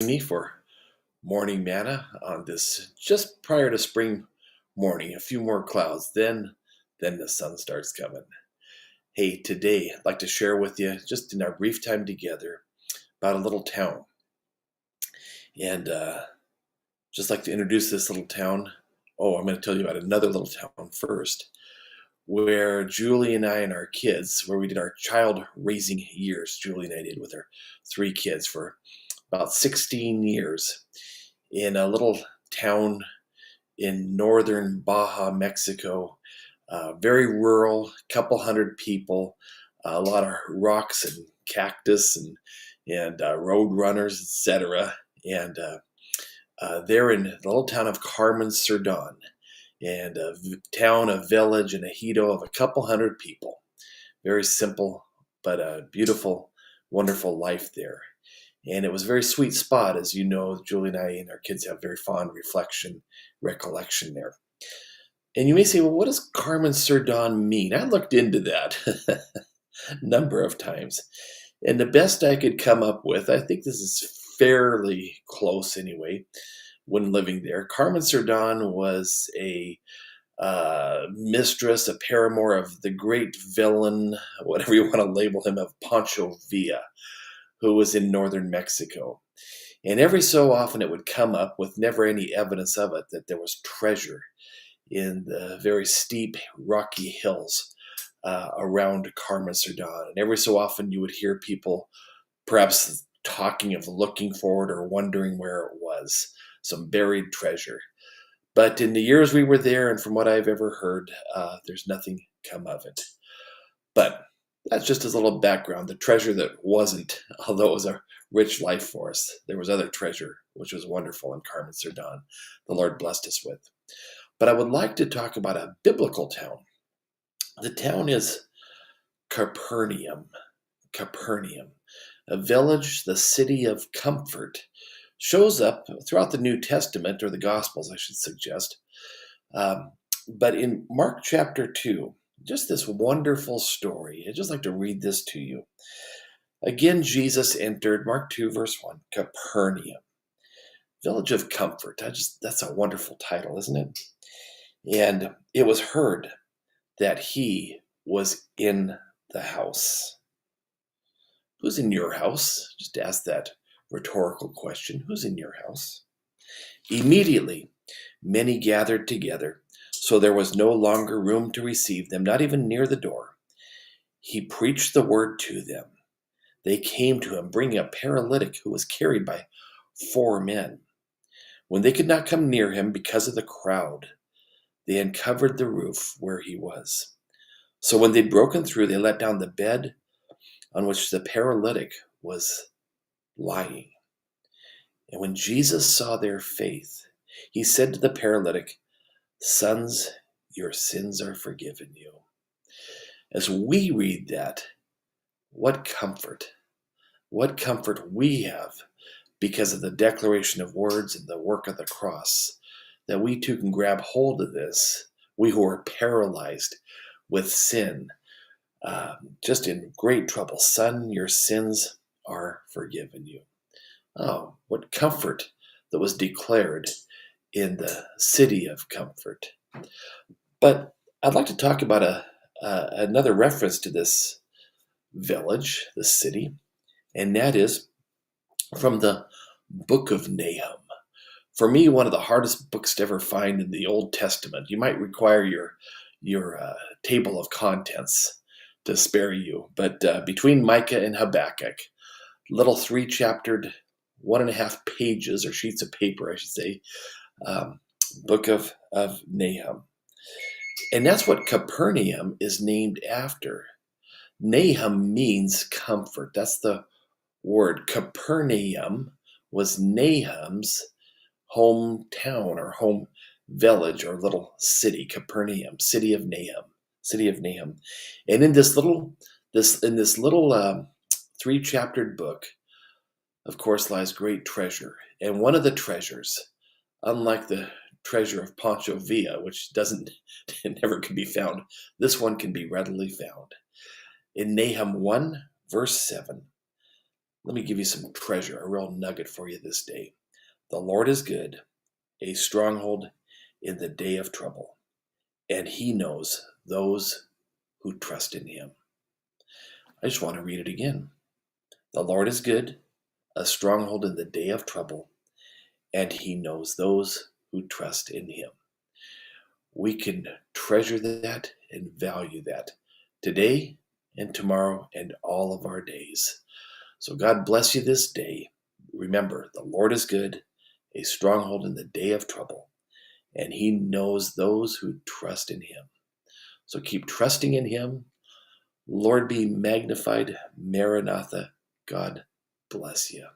Me for morning manna on this just prior to spring morning. A few more clouds, then the sun starts coming. Hey, today I'd like to share with you, just in our brief time together, about a little town. And just like to introduce this little town. Oh, I'm going to tell you about another little town first, where Julie and I and our kids, where we did our child raising years. Julie and I did with our three kids for about 16 years in a little town in northern Baja, Mexico. Very rural, couple hundred people, a lot of rocks and cactus and road runners, etc. And they're in the little town of Carmen Cerdán, and a village, and a ejido of a couple hundred people. Very simple, but a beautiful, wonderful life there. And it was a very sweet spot. As you know, Julie and I and our kids have very fond recollection there. And you may say, well, what does Carmen Cerdán mean? I looked into that a number of times. And the best I could come up with, I think this is fairly close anyway, when living there. Carmen Cerdán was a mistress, a paramour of the great villain, whatever you want to label him, of Pancho Villa, who was in northern Mexico. And every so often it would come up, with never any evidence of it, that there was treasure in the very steep, rocky hills around Carmen Cerdán. And every so often you would hear people perhaps talking of looking for it or wondering where it was, some buried treasure. But in the years we were there, and from what I've ever heard, there's nothing come of it. But that's just as a little background. The treasure that wasn't, although it was a rich life for us, there was other treasure, which was wonderful in Carmen Cerdán, the Lord blessed us with. But I would like to talk about a biblical town. The town is Capernaum. Capernaum, a village, the city of comfort, shows up throughout the New Testament, or the Gospels, I should suggest. But in Mark chapter 2, just this wonderful story. I'd just like to read this to you. Again, Jesus entered, Mark 2, verse 1, Capernaum, village of comfort. That's a wonderful title, isn't it? And it was heard that he was in the house. Who's in your house? Just ask that rhetorical question. Who's in your house? Immediately, many gathered together, so there was no longer room to receive them, not even near the door. He preached the word to them. They came to him, bringing a paralytic who was carried by 4 men. When they could not come near him because of the crowd, they uncovered the roof where he was. So when they'd broken through, they let down the bed on which the paralytic was lying. And when Jesus saw their faith, he said to the paralytic, "Sons, your sins are forgiven you." As we read that, what comfort we have because of the declaration of words and the work of the cross, that we too can grab hold of this, we who are paralyzed with sin, just in great trouble. Son, your sins are forgiven you. Oh, what comfort that was declared in the city of comfort. But I'd like to talk about another reference to this village, this city, and that is from the book of Nahum. For me, one of the hardest books to ever find in the Old Testament. You might require your table of contents to spare you, but between Micah and Habakkuk, little 3-chaptered, 1.5 pages, or sheets of paper, I should say, book of Nahum. And that's what Capernaum is named after. Nahum means comfort. That's the word. Capernaum was Nahum's hometown, or home village, or little city. Capernaum, city of Nahum. And in this little 3-chaptered book, of course, lies great treasure. And one of the treasures, unlike the treasure of Pancho Villa, which never can be found, this one can be readily found. In Nahum 1, verse 7, Let me give you some treasure, a real nugget for you this day. The Lord is good, a stronghold in the day of trouble, and he knows those who trust in him. I just want to read it again. The Lord is good, a stronghold in the day of trouble, and he knows those who trust in him. We can treasure that and value that today and tomorrow and all of our days. So God bless you this day. Remember, the Lord is good, a stronghold in the day of trouble, and he knows those who trust in him. So keep trusting in him. Lord be magnified. Maranatha. God bless you.